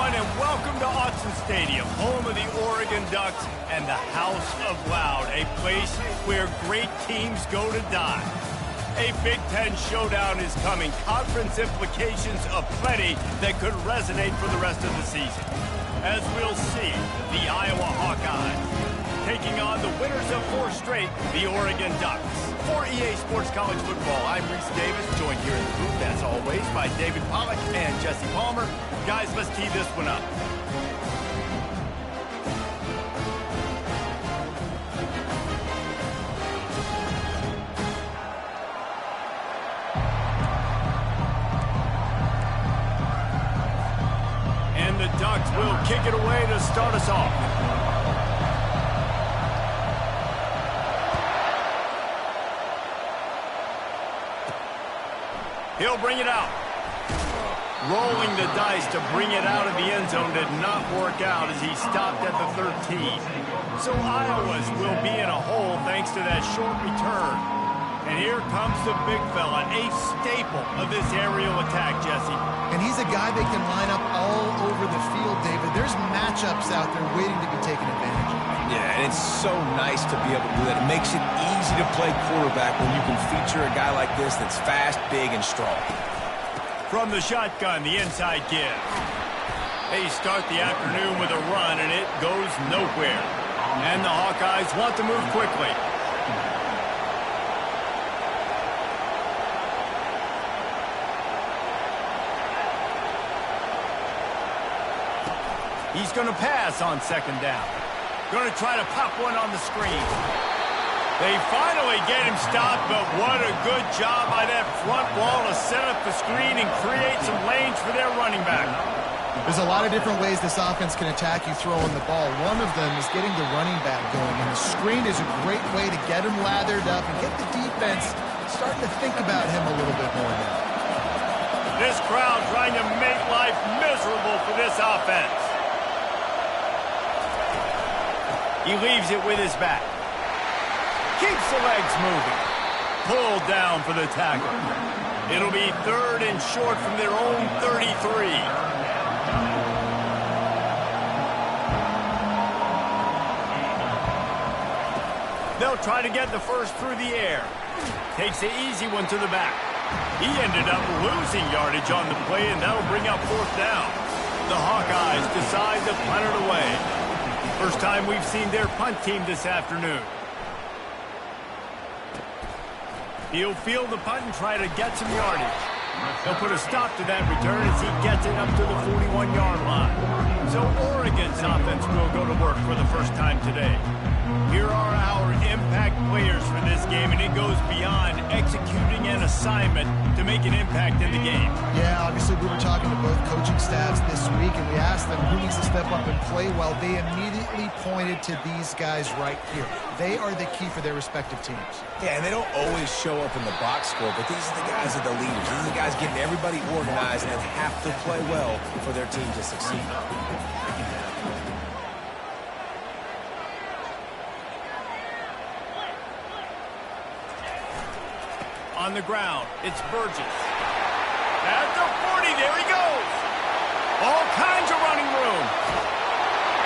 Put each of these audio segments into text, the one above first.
everyone, and welcome to Autzen Stadium, home of the Oregon Ducks and the House of Loud, a place where great teams go to die. A Big Ten showdown is coming, conference implications aplenty that could resonate for the rest of the season. As we'll see, the Iowa Hawkeyes taking on the winners of 4 straight, the Oregon Ducks. For EA Sports College Football, I'm Reese Davis, joined here in the booth, as always, by David Pollack and Jesse Palmer. Guys, let's tee this one up. And the Ducks will kick it away to start us off. He'll bring it out. Rolling the dice to bring it out of the end zone did not work out as he stopped at the 13. So Iowa's will be in a hole thanks to that short return. And here comes the big fella, a staple of this aerial attack, Jesse. And he's a guy that can line up all over the field, David. There's matchups out there waiting to be taken advantage of. Yeah, and it's so nice to be able to do that. It makes it easy to play quarterback when you can feature a guy like this that's fast, big, and strong. From the shotgun, the inside give. They start the afternoon with a run, and it goes nowhere. And the Hawkeyes want to move quickly. He's going to pass on second down. Going to try to pop one on the screen. They finally get him stopped, but what a good job by that front wall to set up the screen and create some lanes for their running back. There's a lot of different ways this offense can attack you throwing the ball. One of them is getting the running back going, and the screen is a great way to get him lathered up and get the defense starting to think about him a little bit more now. This crowd trying to make life miserable for this offense. He leaves it with his back. Keeps the legs moving. Pulled down for the tackle. It'll be 3rd and short from their own 33. They'll try to get the first through the air. Takes the easy one to the back. He ended up losing yardage on the play, and that'll bring up 4th down. The Hawkeyes decide to punt it away. First time we've seen their punt team this afternoon. He'll field the punt and try to get some yardage. He'll put a stop to that return as he gets it up to the 41-yard line. So Oregon's offense will go to work for the first time today. Here are our impact players for this game, and it goes beyond executing an assignment to make an impact in the game. Yeah, obviously we were talking to both coaching staffs this week, and we asked them who needs to step up and play well. They immediately pointed to these guys right here. They are the key for their respective teams. Yeah, and they don't always show up in the box score, but these are the guys that are the leaders. These are the guys getting everybody organized and have to play well for their team to succeed. On the ground, it's Burgess. At the 40, there he goes. All kinds of running room.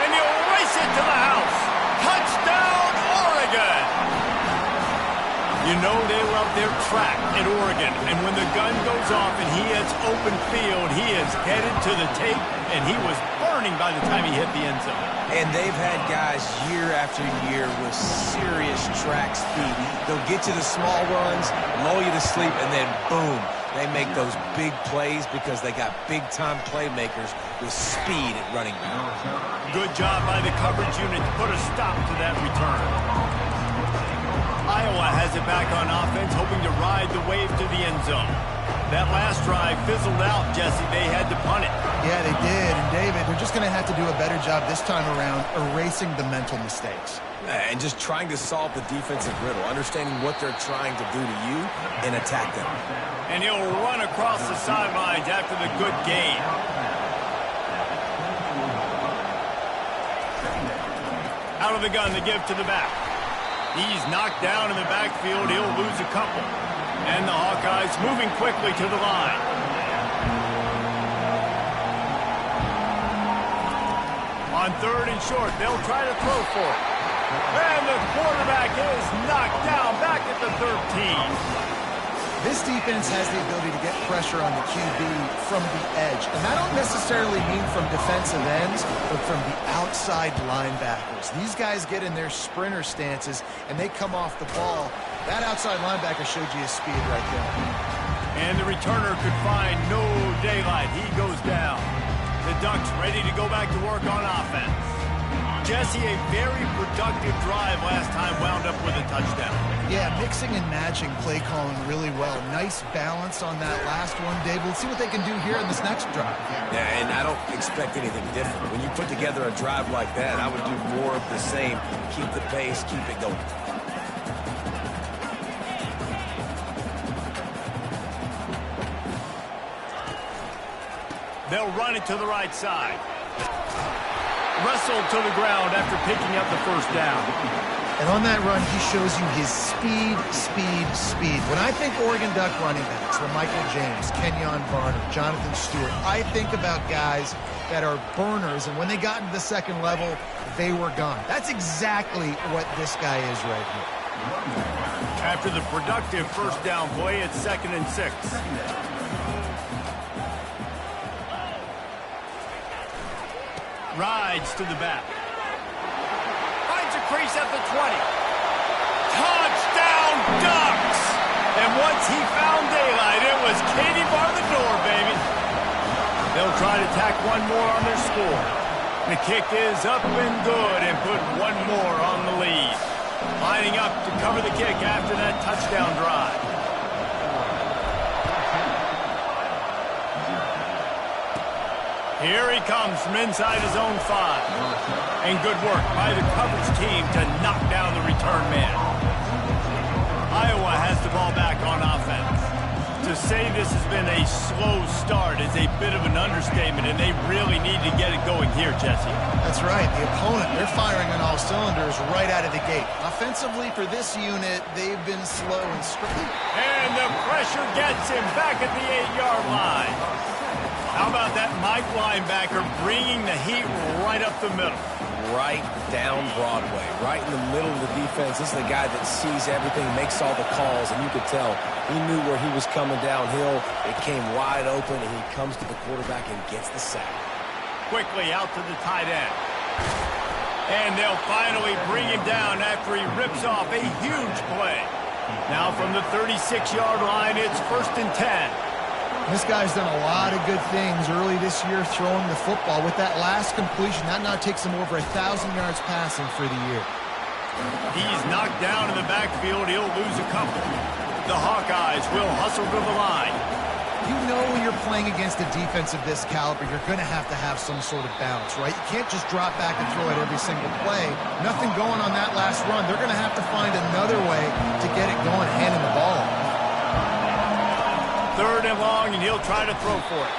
And he'll race it to the house. Touchdown, Oregon. You know they love their track at Oregon. And when the gun goes off and he hits open field, he is headed to the tape, and he was burning by the time he hit the end zone. And they've had guys year after year with serious track speed. They'll get you the small runs, lull you to sleep, and then boom, they make those big plays because they got big-time playmakers with speed at running back. Good job by the coverage unit to put a stop to that return. Iowa has it back on offense, hoping to ride the wave to the end zone. That last drive fizzled out, Jesse. They had to punt it. Yeah, they did. And, David, they're just going to have to do a better job this time around erasing the mental mistakes. And just trying to solve the defensive riddle, understanding what they're trying to do to you and attack them. And he'll run across the sidelines after the good gain. Out of the gun, the give to the back. He's knocked down in the backfield. He'll lose a couple. And the Hawkeyes moving quickly to the line. On 3rd and short, they'll try to throw for it. And the quarterback is knocked down back at the 13. This defense has the ability to get pressure on the QB from the edge. And I don't necessarily mean from defensive ends, but from the outside linebackers. These guys get in their sprinter stances, and they come off the ball. That outside linebacker showed you his speed right there. And the returner could find no daylight. He goes down. The Ducks ready to go back to work on offense. Jesse, a very productive drive last time wound up with a touchdown. Yeah, mixing and matching play calling really well. Nice balance on that last one, Dave. We'll see what they can do here in this next drive. Yeah, and I don't expect anything different. When you put together a drive like that, I would do more of the same. Keep the pace, keep it going. They'll run it to the right side. Wrestled to the ground after picking up the first down. And on that run, he shows you his speed, speed, speed. When I think Oregon Duck running backs, the Michael James, Kenyon Barner, Jonathan Stewart, I think about guys that are burners, and when they got into the second level, they were gone. That's exactly what this guy is right here. After the productive first down play, it's 2nd and 6. Rides to the back. Finds a crease at the 20. Touchdown, Ducks! And once he found daylight, it was Katie bar the door, baby. They'll try to tack one more on their score. The kick is up and good and put one more on the lead. Lining up to cover the kick after that touchdown drive. Here he comes from inside his own 5. And good work by the coverage team to knock down the return man. Iowa has the ball back on offense. To say this has been a slow start is a bit of an understatement, and they really need to get it going here, Jesse. That's right. The opponent, they're firing on all cylinders right out of the gate. Offensively, for this unit, they've been slow and straight. And the pressure gets him back at the 8-yard line. How about that Mike linebacker bringing the heat right up the middle? Right down Broadway, right in the middle of the defense. This is the guy that sees everything, makes all the calls, and you could tell he knew where he was coming downhill. It came wide open, and he comes to the quarterback and gets the sack. Quickly out to the tight end. And they'll finally bring him down after he rips off a huge play. Now from the 36-yard line, it's 1st and 10. This guy's done a lot of good things early this year throwing the football. With that last completion, that now takes him over 1,000 yards passing for the year. He's knocked down in the backfield. He'll lose a couple. The Hawkeyes will hustle to the line. You know when you're playing against a defense of this caliber, you're going to have some sort of balance, right? You can't just drop back and throw it every single play. Nothing going on that last run. They're going to have to find another way to get it going, handing the ball off. 3rd and long, and he'll try to throw for it.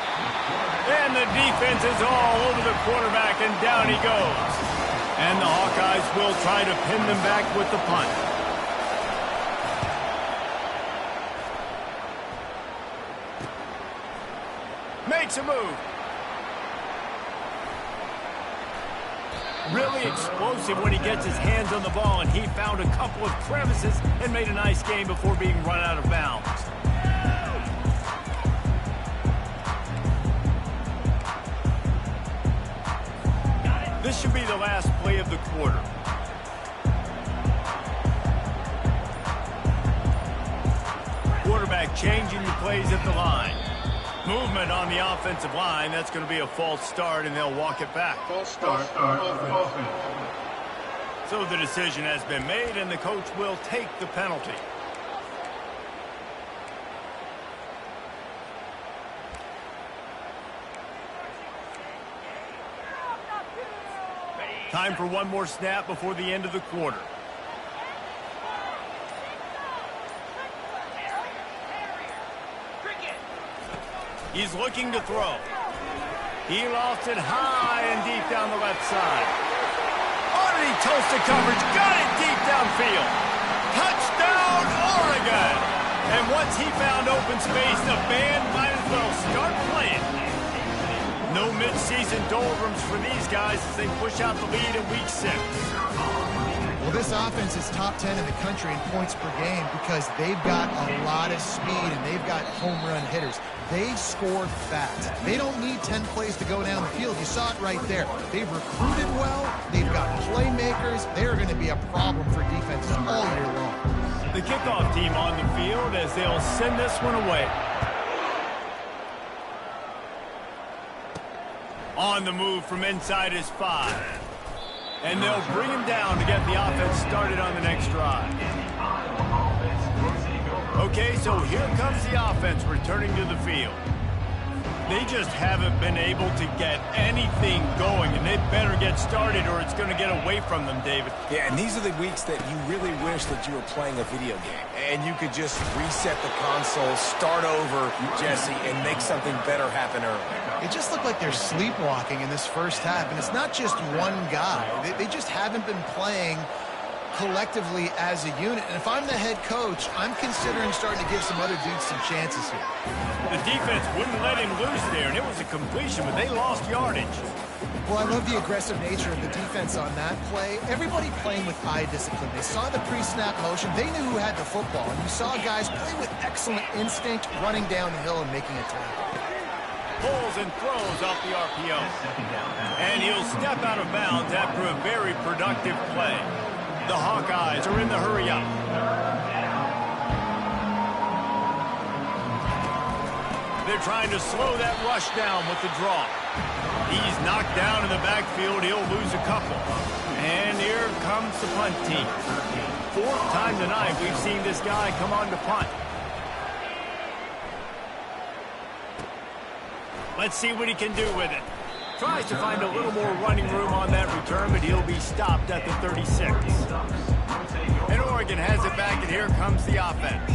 And the defense is all over the quarterback, and down he goes. And the Hawkeyes will try to pin them back with the punt. Makes a move. Really explosive when he gets his hands on the ball, and he found a couple of crevices and made a nice game before being run out of bounds. This should be the last play of the quarter. Quarterback changing the plays at the line. Movement on the offensive line. That's going to be a false start, and they'll walk it back. False start, offense. So the decision has been made, and the coach will take the penalty. Time for one more snap before the end of the quarter. He's looking to throw. He lost it high and deep down the left side. Already toasted coverage, got it deep downfield. Touchdown, Oregon! And once he found open space, the band might as well start playing. No mid-season doldrums for these guys as they push out the lead in Week 6. Well, this offense is top 10 in the country in points per game because they've got a lot of speed and they've got home run hitters. They scored fast. They don't need 10 plays to go down the field. You saw it right there. They've recruited well. They've got playmakers. They're going to be a problem for defenses all year long. The kickoff team on the field as they'll send this one away. On the move from inside his 5. And they'll bring him down to get the offense started on the next drive. Okay, so here comes the offense returning to the field. They just haven't been able to get anything going, and they better get started or it's going to get away from them, David. Yeah, and these are the weeks that you really wish that you were playing a video game. And you could just reset the console, start over, Jesse, and make something better happen early. It just looked like they're sleepwalking in this first half, and it's not just one guy. They just haven't been playing collectively as a unit. And if I'm the head coach, I'm considering starting to give some other dudes some chances here. The defense wouldn't let him loose there, and it was a completion, but they lost yardage. Well, I love the aggressive nature of the defense on that play. Everybody playing with eye discipline. They saw the pre-snap motion. They knew who had the football, and you saw guys play with excellent instinct, running down the hill and making a tackle. Pulls and throws off the RPO. And he'll step out of bounds after a very productive play. The Hawkeyes are in the hurry-up. They're trying to slow that rush down with the draw. He's knocked down in the backfield. He'll lose a couple. And here comes the punt team. 4th time tonight we've seen this guy come on to punt. Let's see what he can do with it. Tries to find a little more running room on that return, but he'll be stopped at the 36. And Oregon has it back, and here comes the offense.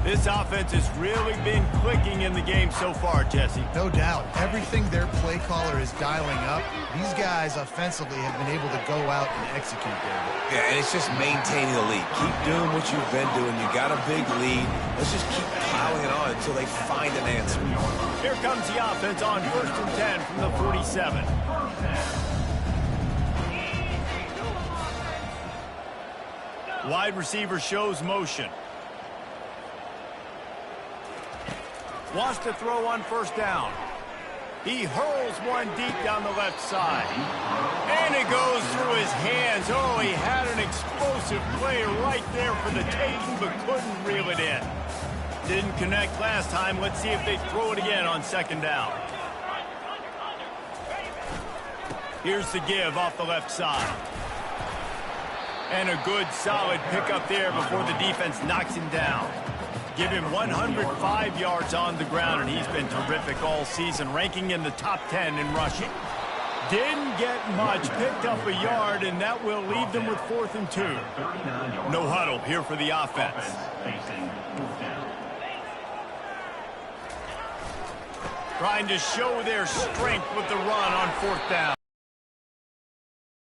This offense has really been clicking in the game so far, Jesse. No doubt. Everything their play caller is dialing up, these guys offensively have been able to go out and execute there. Yeah, and it's just maintaining the lead. Keep doing what you've been doing. You got a big lead. Let's just keep piling it on until they find an answer. Here comes the offense on 1st and 10 from the 47. Wide receiver shows motion. Wants to throw on 1st down. He hurls one deep down the left side. And it goes through his hands. Oh, he had an explosive play right there for the taking, but couldn't reel it in. Didn't connect last time. Let's see if they throw it again on 2nd down. Here's the give off the left side. And a good, solid pickup there before the defense knocks him down. Give him 105 yards on the ground, and he's been terrific all season, ranking in the top 10 in rushing. Didn't get much, picked up a yard, and that will leave them with 4th and 2. No huddle here for the offense. Trying to show their strength with the run on 4th down.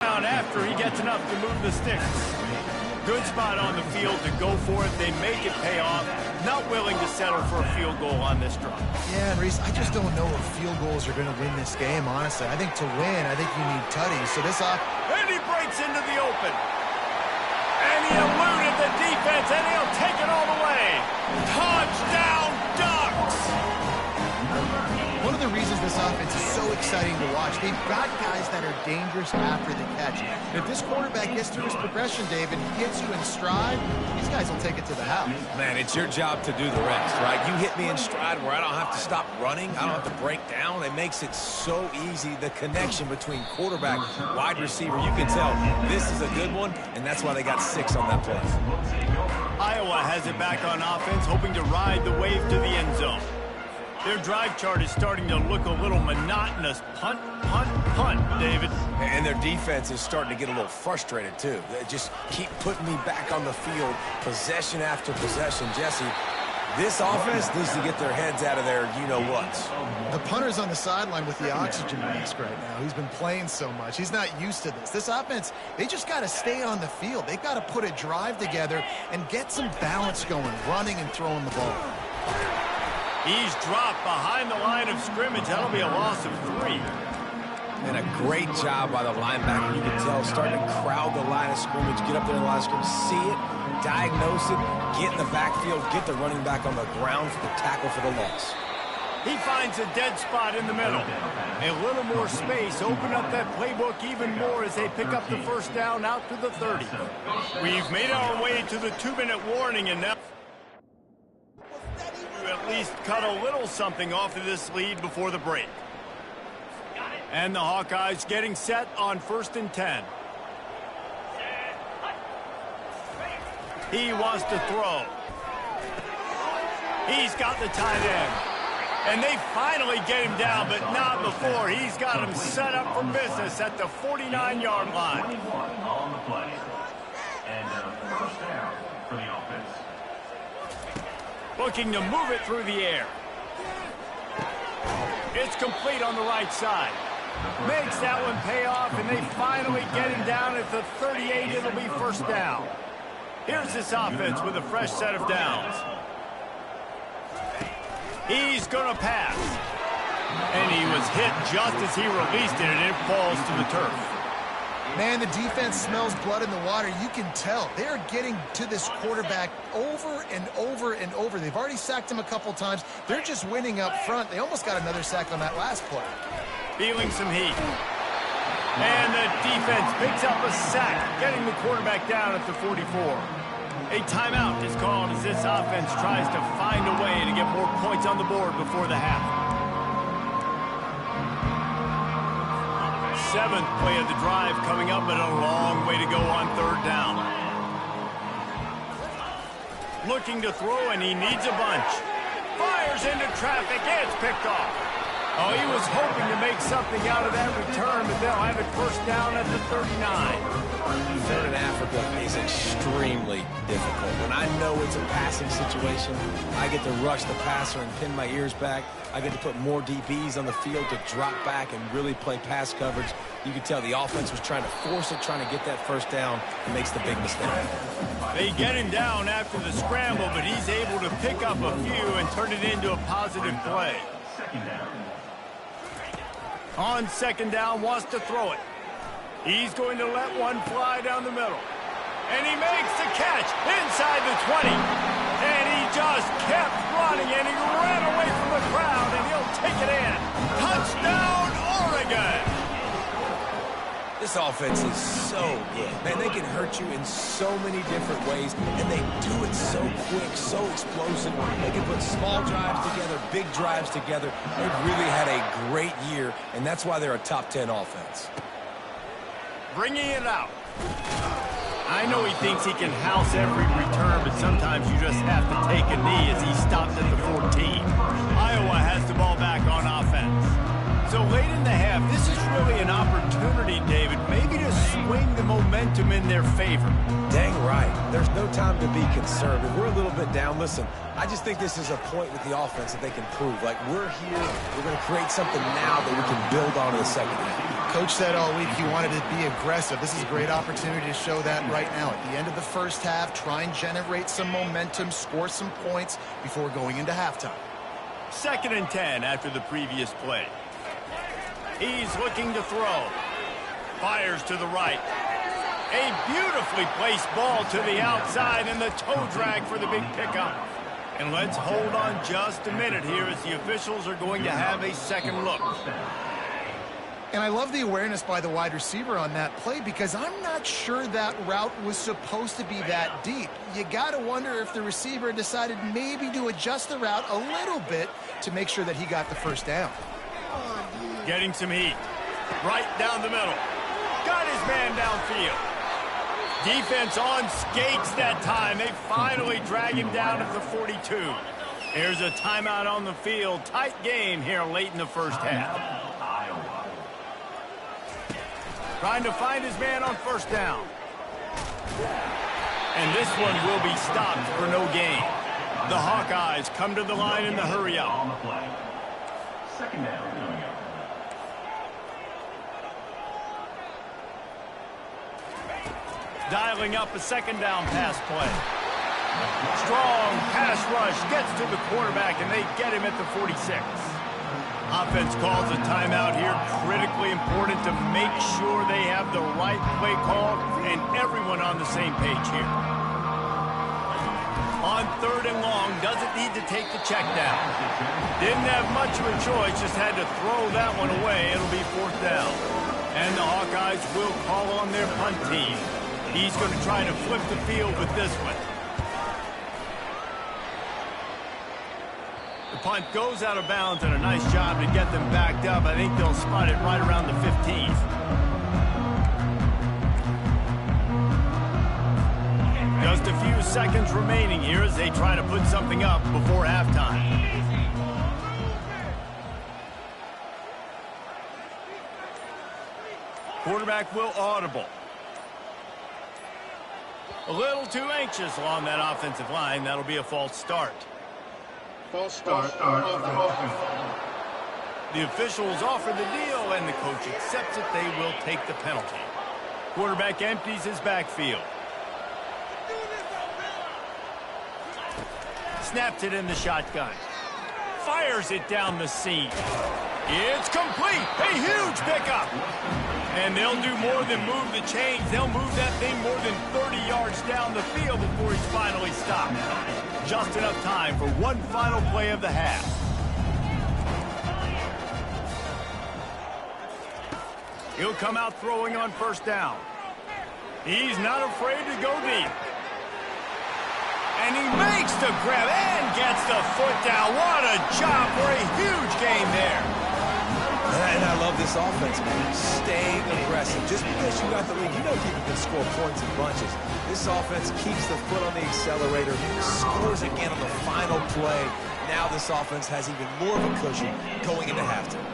After he gets enough to move the sticks. Good spot on the field to go for it. They make it pay off. Not willing to settle for a field goal on this drive. Yeah, and Reese, I just don't know if field goals are going to win this game, honestly. I think to win, I think you need tutties. So this off. And he breaks into the open. And he eluded the defense, and he'll take it all the way. Touchdown, Ducks! One of the reasons this offense is so exciting to watch, they've got guys that are dangerous after the catch. And if this quarterback gets through his progression, David, gets you in stride, these guys will take it to the house. Man, it's your job to do the rest, right? You hit me in stride where I don't have to stop running. I don't have to break down. It makes it so easy, the connection between quarterback, wide receiver. You can tell this is a good one, and that's why they got 6 on that play. Iowa has it back on offense, hoping to ride the wave to the end zone. Their drive chart is starting to look a little monotonous. Punt, punt, punt, David. And their defense is starting to get a little frustrated, too. They just keep putting me back on the field, possession after possession. Jesse, this offense needs to get their heads out of their you-know-whats. The punter's on the sideline with the oxygen mask right now. He's been playing so much. He's not used to this. This offense, they just got to stay on the field. They've got to put a drive together and get some balance going, running and throwing the ball. He's dropped behind the line of scrimmage. That'll be a loss of 3. And a great job by the linebacker. You can tell, starting to crowd the line of scrimmage, get up there in the line of scrimmage, see it, diagnose it, get in the backfield, get the running back on the ground for the tackle for the loss. He finds a dead spot in the middle. A little more space, open up that playbook even more as they pick up the first down out to the 30. We've made our way to the 2-minute warning, and now to at least cut a little something off of this lead before the break. And the Hawkeyes getting set on 1st and 10. He wants to throw. He's got the tight end. And they finally get him down, but not before. He's got him set up for business at the 49-yard line. On the play. And first down for the offense. Looking to move it through the air. It's complete on the right side. Makes that one pay off, and they finally get him down at the 38. It'll be first down. Here's this offense with a fresh set of downs. He's going to pass. And he was hit just as he released it, and it falls to the turf. Man, the defense smells blood in the water. You can tell. They're getting to this quarterback over and over and over. They've already sacked him a couple times. They're just winning up front. They almost got another sack on that last play. Feeling some heat. And the defense picks up a sack, getting the quarterback down at the 44. A timeout is called as this offense tries to find a way to get more points on the board before the half. 7th play of the drive coming up, but a long way to go on 3rd down. Looking to throw, and he needs a bunch. Fires into traffic. It's picked off. Oh, he was hoping to make something out of that return, but they'll have it first down at the 39. Third in Africa is extremely difficult. When I know it's a passing situation, I get to rush the passer and pin my ears back. I get to put more DBs on the field to drop back and really play pass coverage. You can tell the offense was trying to force it, trying to get that first down, and makes the big mistake. They get him down after the scramble, but he's able to pick up a few and turn it into a positive play. On 2nd down, wants to throw it. He's going to let one fly down the middle. And he makes the catch inside the 20. And he just kept running, and he ran away from the crowd, and he'll take it in. Touchdown, Oregon! This offense is so good. Man, they can hurt you in so many different ways, and they do it so quick, so explosive. They can put small drives together, big drives together. They've really had a great year, and that's why they're a top 10 offense. Bringing it out. I know he thinks he can house every return, but sometimes you just have to take a knee as he stopped at the 14. Iowa has the ball back on offense. So late in the half, this is really an opportunity, David, maybe to swing the momentum in their favor. Dang right. There's no time to be concerned. If we're a little bit down, listen, I just think this is a point with the offense that they can prove. Like, we're here, we're going to create something now that we can build on in the second half. Coach said all week he wanted to be aggressive. This is a great opportunity to show that right now. At the end of the first half, try and generate some momentum, score some points before going into halftime. 2nd and 10 after the previous play. He's looking to throw. Fires to the right. A beautifully placed ball to the outside, and the toe drag for the big pickup. And let's hold on just a minute here as the officials are going to have a second look. And I love the awareness by the wide receiver on that play because I'm not sure that route was supposed to be that deep. You got to wonder if the receiver decided maybe to adjust the route a little bit to make sure that he got the first down. Getting some heat. Right down the middle. Got his man downfield. Defense on skates that time. They finally drag him down at the 42. Here's a timeout on the field. Tight game here late in the first half. Trying to find his man on first down. And this one will be stopped for no gain. The Hawkeyes come to the line in the hurry up. On the play. 2nd down. Dialing up a 2nd down pass play. Strong pass rush gets to the quarterback, and they get him at the 46. Offense calls a timeout here. Critically important to make sure they have the right play call and everyone on the same page here. On 3rd and long, doesn't need to take the check down. Didn't have much of a choice, just had to throw that one away. It'll be 4th down. And the Hawkeyes will call on their punt team. He's going to try to flip the field with this one. The punt goes out of bounds, and a nice job to get them backed up. I think they'll spot it right around the 15th. Just a few seconds remaining here as they try to put something up before halftime. Quarterback will audible. A little too anxious along that offensive line. That'll be a false start. False start offense. The officials offer the deal, and the coach accepts it. They will take the penalty. Quarterback empties his backfield. Snaps it in the shotgun. Fires it down the seam. It's complete. A huge pickup. And they'll do more than move the chains. They'll move that thing more than 30 yards down the field before he's finally stopped. Just enough time for one final play of the half. He'll come out throwing on 1st down. He's not afraid to go deep. And he makes the grab and gets the foot down. What a job for a huge gain there. And I love this offense, man. Staying aggressive. Just because you got the lead, you know people can score points in bunches. This offense keeps the foot on the accelerator, scores again on the final play. Now this offense has even more of a cushion going into halftime.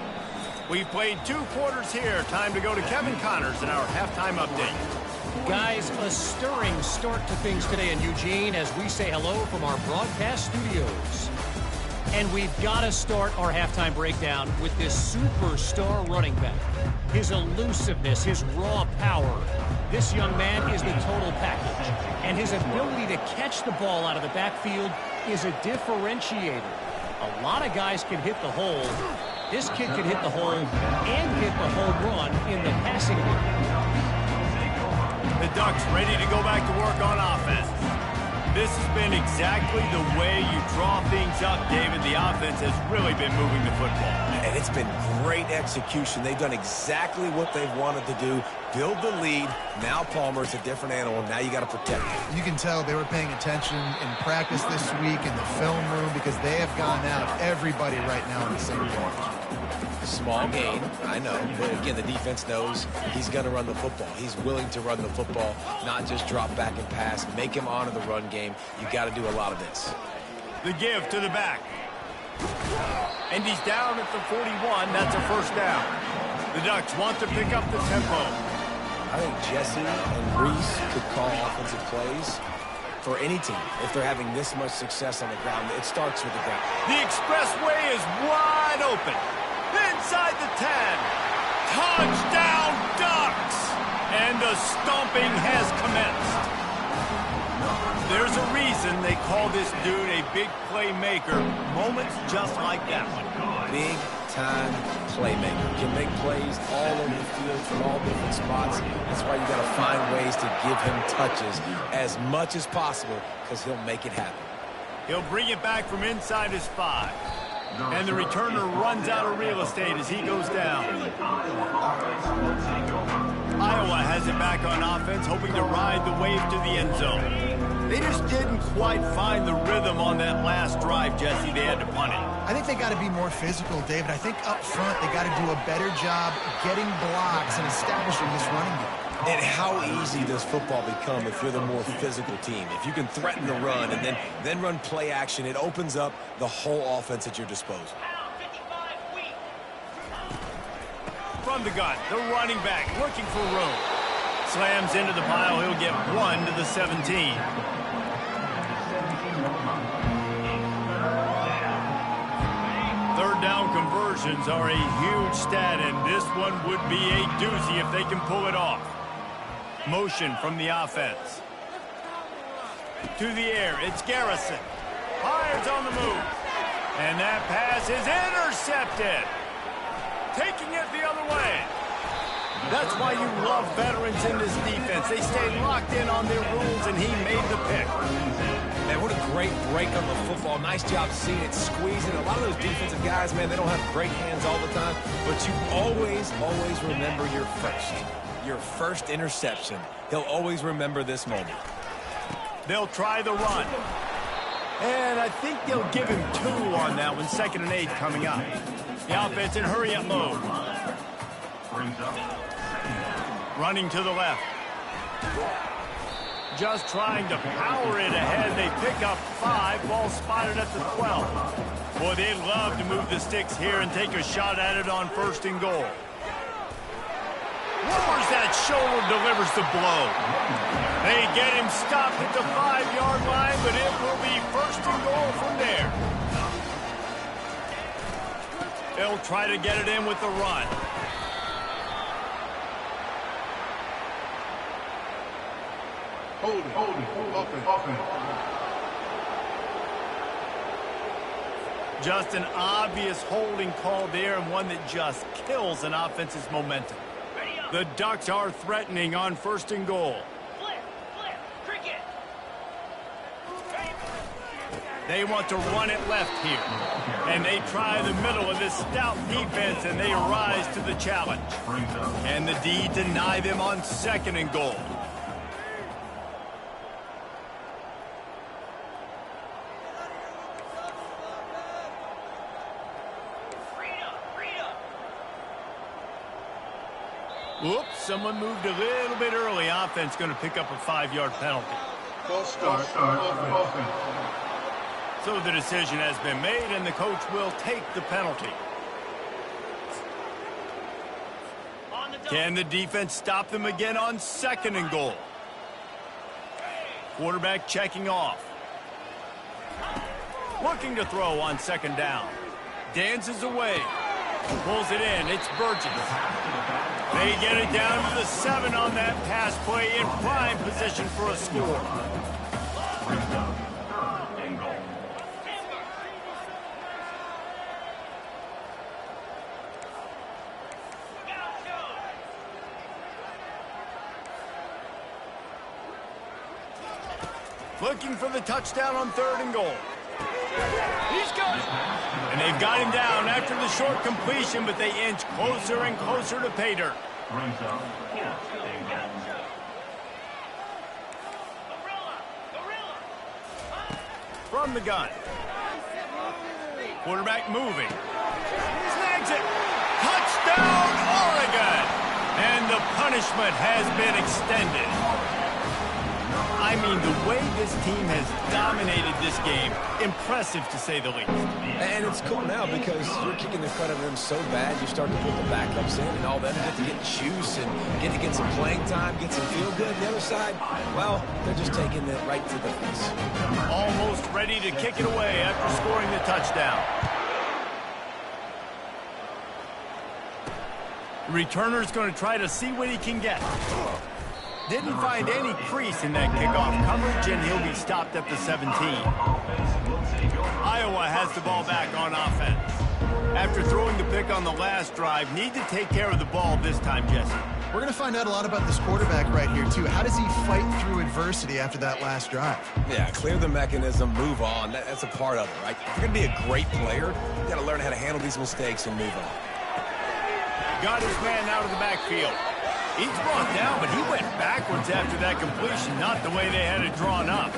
We've played 2 quarters here. Time to go to Kevin Connors in our halftime update. Guys, a stirring start to things today in Eugene as we say hello from our broadcast studios. And we've got to start our halftime breakdown with this superstar running back. His elusiveness, his raw power. This young man is the total package. And his ability to catch the ball out of the backfield is a differentiator. A lot of guys can hit the hole. This kid can hit the hole and hit the home run in the passing game. The Ducks ready to go back to work on offense. This has been exactly the way you draw things up, David. The offense has really been moving the football. And it's been great execution. They've done exactly what they've wanted to do. Build the lead. Now Palmer's a different animal. Now you got to protect him. You can tell they were paying attention in practice this week in the film room because they have gone out everybody right now on the same page. Small gain, I know, but again, the defense knows he's going to run the football. He's willing to run the football, not just drop back and pass, make him honor the run game. You got to do a lot of this. The give to the back. And he's down at the 41. That's a 1st down. The Ducks want to pick up the tempo. I think Jesse and Reese could call offensive plays for any team if they're having this much success on the ground. It starts with the ground. The expressway is wide open. Inside the 10. Touchdown, Ducks! And the stomping has commenced. There's a reason they call this dude a big playmaker. Moments just like that one. Big-time playmaker. Can make plays all over the field from all different spots. That's why you got to find ways to give him touches as much as possible because he'll make it happen. He'll bring it back from inside his 5. And the returner runs out of real estate as he goes down. Iowa has it back on offense, hoping to ride the wave to the end zone. They just didn't quite find the rhythm on that last drive, Jesse. They had to punt it. I think they got to be more physical, David. I think up front they got to do a better job getting blocks and establishing this running game. And how easy does football become if you're the more physical team? If you can threaten the run and then run play action, it opens up the whole offense at your disposal. From the gun, the running back looking for room. Slams into the pile. He'll get 1 to the 17. Third down conversions are a huge stat, and this one would be a doozy if they can pull it off. Motion from the offense. To the air, it's Garrison. Fires on the move. And that pass is intercepted. Taking it the other way. That's why you love veterans in this defense. They stay locked in on their rules, and he made the pick. Man, what a great break on the football. Nice job seeing it, squeezing. A lot of those defensive guys, man, they don't have great hands all the time, but you always remember your first interception. He'll always remember this moment. They'll try the run. And I think they'll give him 2 on that one. 2nd and 8 coming up. The offense in hurry-up mode. Running to the left. Just trying to power it ahead. They pick up 5. Ball spotted at the 12. Boy, they'd love to move the sticks here and take a shot at it on 1st and goal. Lowers that shoulder, delivers the blow. They get him stopped at the 5-yard line, but it will be 1st and goal from there. They'll try to get it in with the run. Holding. Just an obvious holding call there, and one that just kills an offense's momentum. The Ducks are threatening on 1st and goal. Cricket. They want to run it left here. And they try the middle of this stout defense, and they rise to the challenge. And the D deny them on 2nd and goal. Whoops, someone moved a little bit early. Offense going to pick up a 5-yard penalty. False start. Offense. So the decision has been made, and the coach will take the penalty. Can the defense stop them again on 2nd and goal? Quarterback checking off. Looking to throw on 2nd down. Dances away. Pulls it in. It's Burgess. They get it down to the 7 on that pass play, in prime position for a score. Looking for the touchdown on 3rd and goal. He's got it. And they've got him down after the short completion, but they inch closer and closer to pay dirt. From the gun. Quarterback moving. Snags it. Touchdown, Oregon. And the punishment has been extended. I mean, the way this team has dominated this game, impressive to say the least. And it's cool now because you're kicking the front of them so bad, you start to put the backups in, and all them get to get juice and get to get some playing time, get some feel good. The other side, well, they're just taking it right to the face. Almost ready to kick it away after scoring the touchdown. Returner's going to try to see what he can get. Didn't find any crease in that kickoff coverage, and he'll be stopped at the 17. Iowa has the ball back on offense. After throwing the pick on the last drive, need to take care of the ball this time, Jesse. We're going to find out a lot about this quarterback right here, too. How does he fight through adversity after that last drive? Yeah, clear the mechanism, move on. That's a part of it, right? If you're going to be a great player, you got to learn how to handle these mistakes and move on. Got his man out of the backfield. He's brought down, but he went backwards after that completion, not the way they had it drawn up.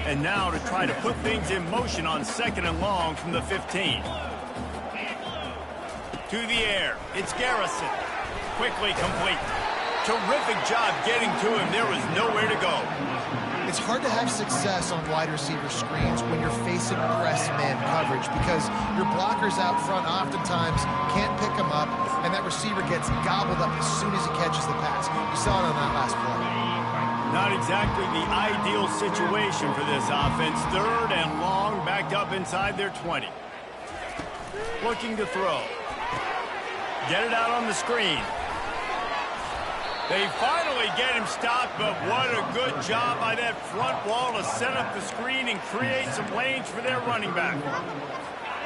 And now to try to put things in motion on 2nd and long from the 15. To the air, it's Garrison. Quickly complete. Terrific job getting to him. There was nowhere to go. It's hard to have success on wide receiver screens when you're facing press man coverage because your blockers out front oftentimes can't pick them up, and that receiver gets gobbled up as soon as he catches the pass. You saw it on that last play. Not exactly the ideal situation for this offense. 3rd and long, backed up inside their 20. Looking to throw. Get it out on the screen. They finally get him stopped, but what a good job by that front wall to set up the screen and create some lanes for their running back.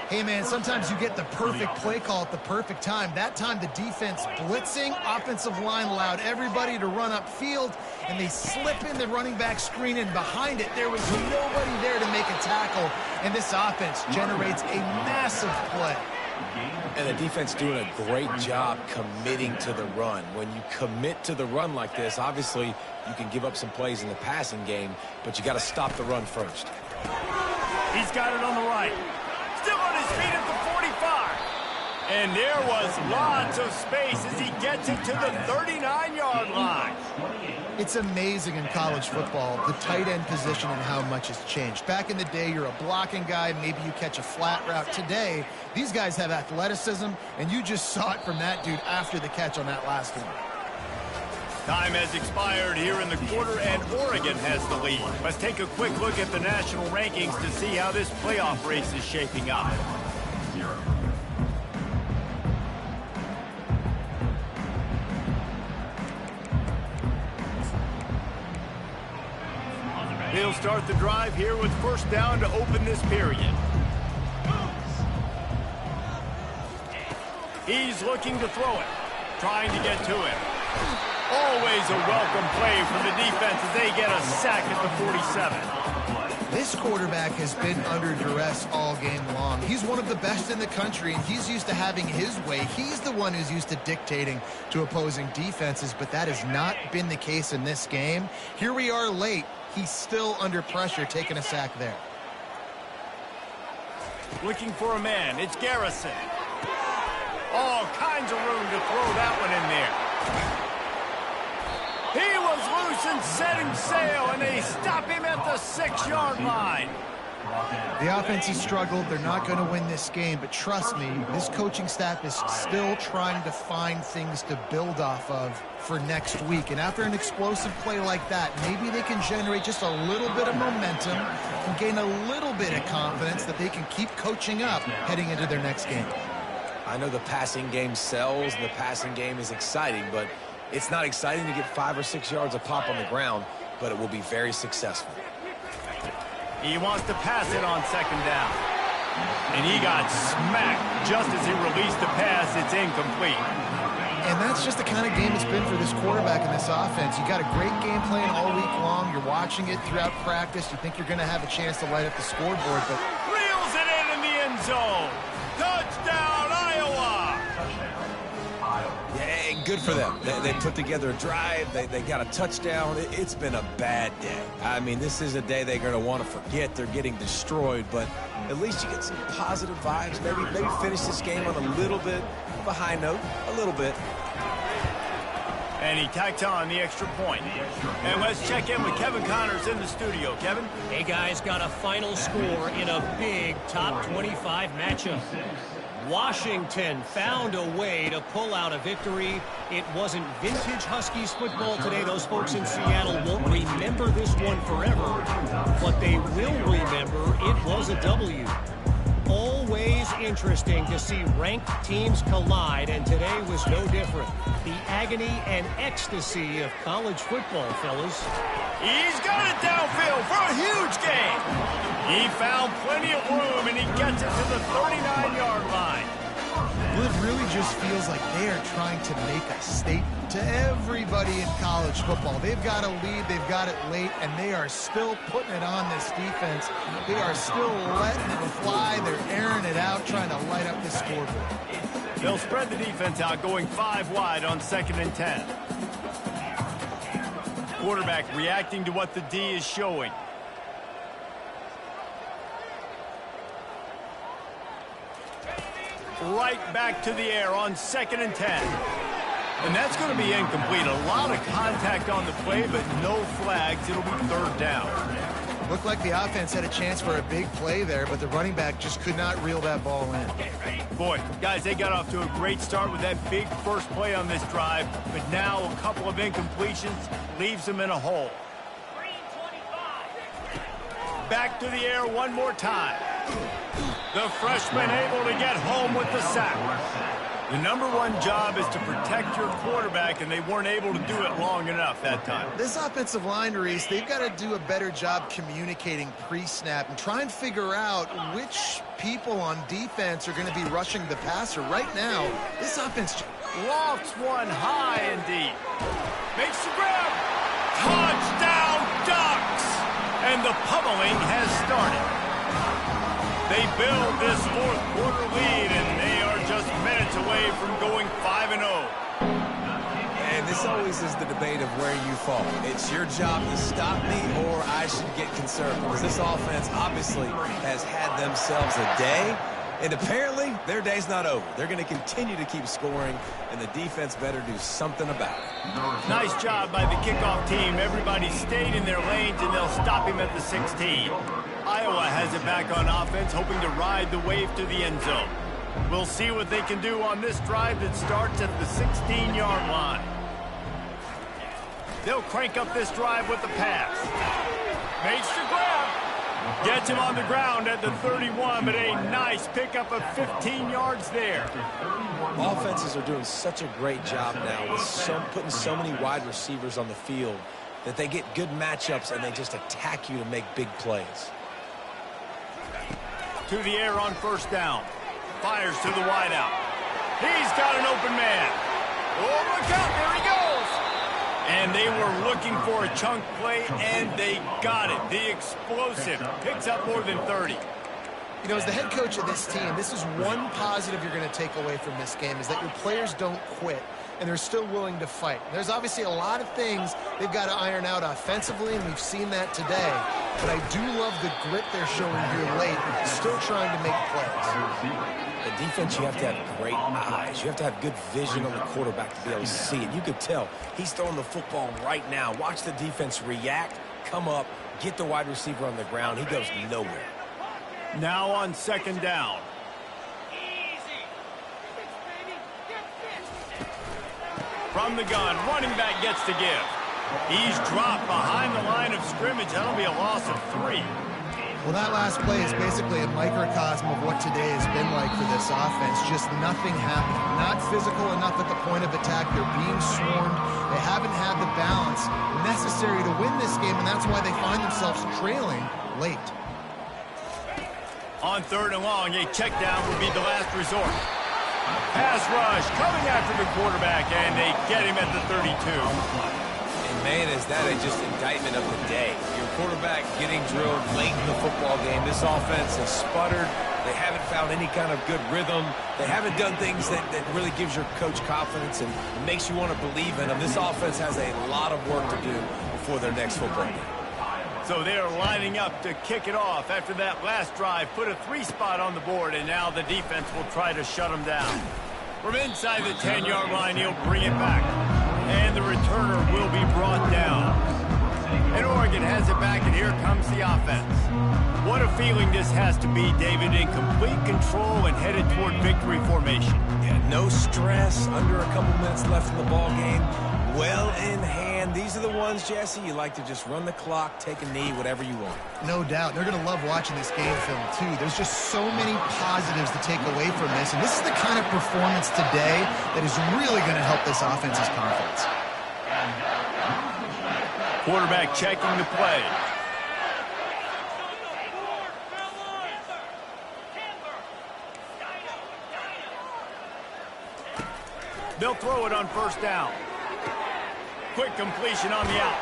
Hey, man, sometimes you get the perfect play call at the perfect time. That time, the defense blitzing, offensive line allowed everybody to run upfield, and they slip in the running back screen, and behind it, there was nobody there to make a tackle, and this offense generates a massive play. And the defense doing a great job committing to the run. When you commit to the run like this, obviously you can give up some plays in the passing game, but you got to stop the run first. He's got it on the right. Still on his feet at the 45. And there was lots of space as he gets it to the 39-yard line. It's amazing in college football, the tight end position and how much has changed. Back in the day, you're a blocking guy, maybe you catch a flat route. Today, these guys have athleticism, and you just saw it from that dude after the catch on that last one. Time has expired here in the quarter, and Oregon has the lead. Let's take a quick look at the national rankings to see how this playoff race is shaping up. He'll start the drive here with first down to open this period. He's looking to throw it, trying to get to him. Always a welcome play from the defense as they get a sack at the 47. This quarterback has been under duress all game long. He's one of the best in the country, and he's used to having his way. He's the one who's used to dictating to opposing defenses, but that has not been the case in this game. Here we are late. He's still under pressure, taking a sack there. Looking for a man. It's Garrison. All kinds of room to throw that one in there. He was loose and setting sail, and they stop him at the 6-yard line. The offense has struggled. They're not going to win this game, but trust me, this coaching staff is still trying to find things to build off of for next week. And after an explosive play like that, maybe they can generate just a little bit of momentum and gain a little bit of confidence that they can keep coaching up heading into their next game. I know the passing game sells and the passing game is exciting, but it's not exciting to get 5 or 6 yards of pop on the ground, but it will be very successful. He wants to pass it on second down. And he got smacked just as he released the pass. It's incomplete. And that's just the kind of game it's been for this quarterback and this offense. You got a great game plan all week long. You're watching it throughout practice. You think you're going to have a chance to light up the scoreboard, but Reels it in the end zone. Touchdown, Iowa! Yeah, good for them. They put together a drive. They got a touchdown. It's been a bad day. I mean, this is a day they're going to want to forget. They're getting destroyed, but at least you get some positive vibes. Maybe finish this game on a little bit of a high note, a little bit. And he tacked on the extra point. And let's check in with Kevin Connors in the studio. Kevin? Hey, guys, got a final score in a big top 25 matchup. Washington found a way to pull out a victory. It wasn't vintage Huskies football today. Those folks in Seattle won't remember this one forever, but they will remember it was a W. Always interesting to see ranked teams collide, and today was no different. The agony and ecstasy of college football, fellas. He's got it downfield for a huge gain. He found plenty of room, and he gets it to the 39-yard line. well, it really just feels like they are trying to make a statement to everybody in college football. They've got a lead, they've got it late, and they are still putting it on this defense. They are still letting it fly. They're airing it out, trying to light up the scoreboard. They'll spread the defense out, going 5 wide on 2nd and 10. Quarterback reacting to what the D is showing. Right back to the air on 2nd and 10. And that's going to be incomplete. A lot of contact on the play, but no flags. It'll be 3rd down. Looked like the offense had a chance for a big play there, but the running back just could not reel that ball in. Boy, guys, they got off to a great start with that big first play on this drive, but now a couple of incompletions leaves them in a hole. Back to the air one more time. The freshman able to get home with the sack. The #1 job is to protect your quarterback, and they weren't able to do it long enough that time. This offensive line, Reese, they've got to do a better job communicating pre-snap and try and figure out which people on defense are going to be rushing the passer. Right now, this offense Lofts one high and deep. Makes the grab. Touchdown, Ducks! And the pummeling has started. They build this fourth quarter lead, and they are just minutes away from going 5-0. And this always is the debate of where you fall. It's your job to stop me, or I should get concerned, because this offense obviously has had themselves a day, and apparently their day's not over. They're going to continue to keep scoring, and the defense better do something about it. Nice job by the kickoff team. Everybody stayed in their lanes, and they'll stop him at the 16. Iowa has it back on offense, hoping to ride the wave to the end zone. We'll see what they can do on this drive that starts at the 16-yard line. They'll crank up this drive with the pass. Makes the grab. Gets him on the ground at the 31, but a nice pickup of 15 yards there. Offenses are doing such a great job now with putting so many wide receivers on the field that they get good matchups and they just attack you to make big plays. To the air on first down. Fires to the wideout. He's got an open man. Oh, look out, there he goes. And they were looking for a chunk play, and they got it. The explosive picks up more than 30. You know, as the head coach of this team, this is one positive you're going to take away from this game, is that your players don't quit, and they're still willing to fight. There's obviously a lot of things they've got to iron out offensively, and we've seen that today. But I do love the grit they're showing here late, still trying to make plays. The defense, you have to have great eyes. You have to have good vision on the quarterback to be able to see it. You could tell he's throwing the football right now. Watch the defense react, come up, get the wide receiver on the ground. He goes nowhere. Now on second down. From the gun, running back gets to give. He's dropped behind the line of scrimmage. That'll be a loss of 3. Well, that last play is basically a microcosm of what today has been like for this offense. Just nothing happening. Not physical enough at the point of attack. They're being swarmed. They haven't had the balance necessary to win this game, and that's why they find themselves trailing late. On third and long, a check down would be the last resort. Pass rush coming after the quarterback, and they get him at the 32. And man, is that just indictment of the day. Your quarterback getting drilled late in the football game. This offense has sputtered. They haven't found any kind of good rhythm. They haven't done things that really gives your coach confidence and makes you want to believe in them. This offense has a lot of work to do before their next football game. So they're lining up to kick it off after that last drive. Put a 3 spot on the board, and now the defense will try to shut them down. From inside the 10-yard line, he'll bring it back. And the returner will be brought down. And Oregon has it back, and here comes the offense. What a feeling this has to be, David, in complete control and headed toward victory formation. Yeah, no stress, under a couple minutes left in the ball game. Well in hand. These are the ones, Jesse, you like to just run the clock, take a knee, whatever you want. No doubt. They're going to love watching this game film, too. There's just so many positives to take away from this, and this is the kind of performance today that is really going to help this offense's confidence. Quarterback checking the play. They'll throw it on first down. Quick completion on the out.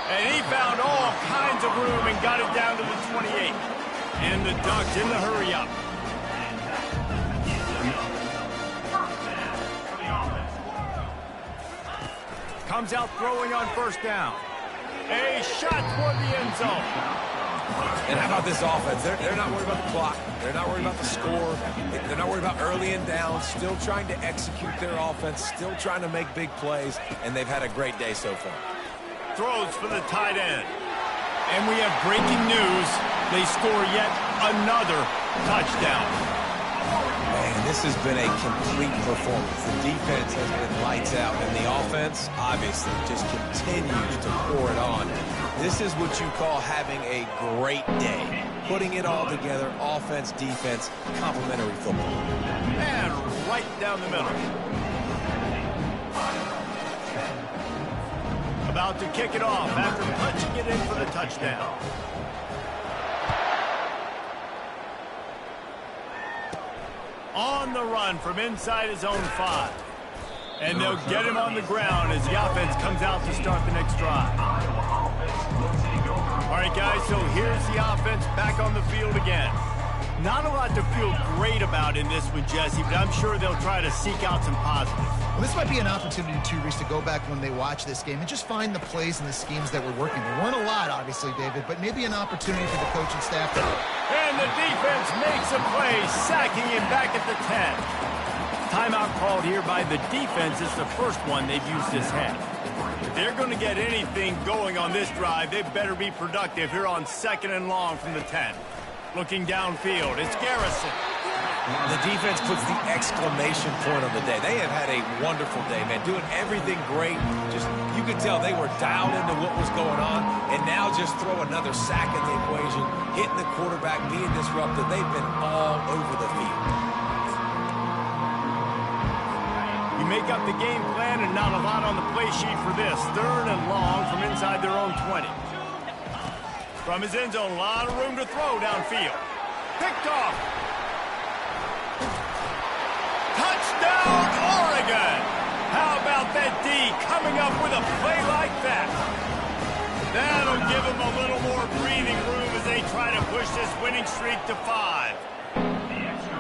And he found all kinds of room and got it down to the 28. And the Ducks in the hurry up. Comes out throwing on first down. A shot toward the end zone. And how about this offense? They're not worried about the clock. They're not worried about the score. They're not worried about early and down. Still trying to execute their offense. Still trying to make big plays. And they've had a great day so far. Throws for the tight end. And we have breaking news. They score yet another touchdown. Man, this has been a complete performance. The defense has been lights out. And the offense, obviously, just continues to pour it on. This is what you call having a great day. Putting it all together, offense, defense, complementary football. And right down the middle. About to kick it off after punching it in for the touchdown. On the run from inside his own 5. And they'll get him on the ground as the offense comes out to start the next drive. All right, guys, so here's the offense back on the field again. Not a lot to feel great about in this one, Jesse, but I'm sure they'll try to seek out some positives. Well, this might be an opportunity, too, Reese, to go back when they watch this game and just find the plays and the schemes that were working. There weren't a lot, obviously, David, but maybe an opportunity for the coaching staff to... And the defense makes a play, sacking him back at the 10. Timeout called here by the defense. It's the first one they've used this half. If they're going to get anything going on this drive, they better be productive here on 2nd and long from the 10. Looking downfield, it's Garrison. The defense puts the exclamation point on the day. They have had a wonderful day, man. Doing everything great. Just, you could tell they were dialed into what was going on. And now just throw another sack in the equation, hitting the quarterback, being disrupted. They've been all over the field. You make up the game plan and not a lot on the play sheet for this. 3rd and long from inside their own 20. From his end zone, a lot of room to throw downfield. Picked off. Touchdown, Oregon! How about that D coming up with a play like that? That'll give them a little more breathing room as they try to push this winning streak to 5.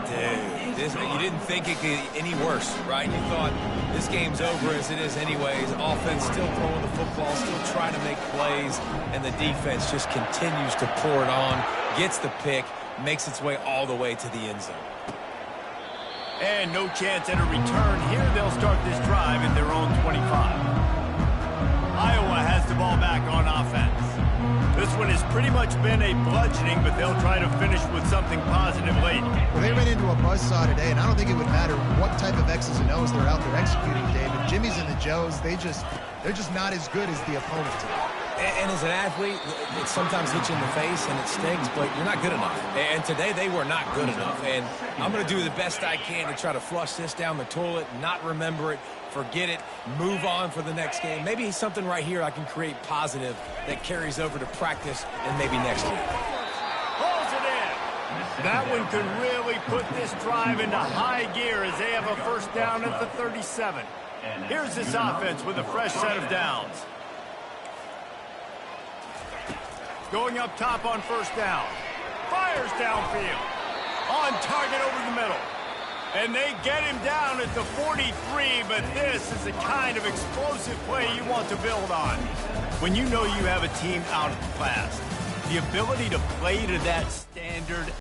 Dude, you didn't think it could get any worse, right? You thought this game's over as it is anyways. Offense still throwing the football, still trying to make plays, and the defense just continues to pour it on, gets the pick, makes its way all the way to the end zone. And no chance at a return here. They'll start this drive at their own 25. Iowa has the ball back on offense. This one has pretty much been a bludgeoning, but they'll try to finish with something positive late. Well, they ran into a buzzsaw today, and I don't think it would matter what type of X's and O's they're out there executing, David. Jimmy's and the Joes, they're just not as good as the opponent today. And as an athlete, it sometimes hits you in the face and it stings, but you're not good enough. And today they were not good enough. And I'm going to do the best I can to try to flush this down the toilet, not remember it, forget it, move on for the next game. Maybe something right here I can create positive that carries over to practice and maybe next week. Pulls it in. That one could really put this drive into high gear as they have a first down at the 37. Here's this offense with a fresh set of downs. Going up top on first down. Fires downfield. On target over the middle. And they get him down at the 43, but this is the kind of explosive play you want to build on. When you know you have a team out of class, the ability to play to that standard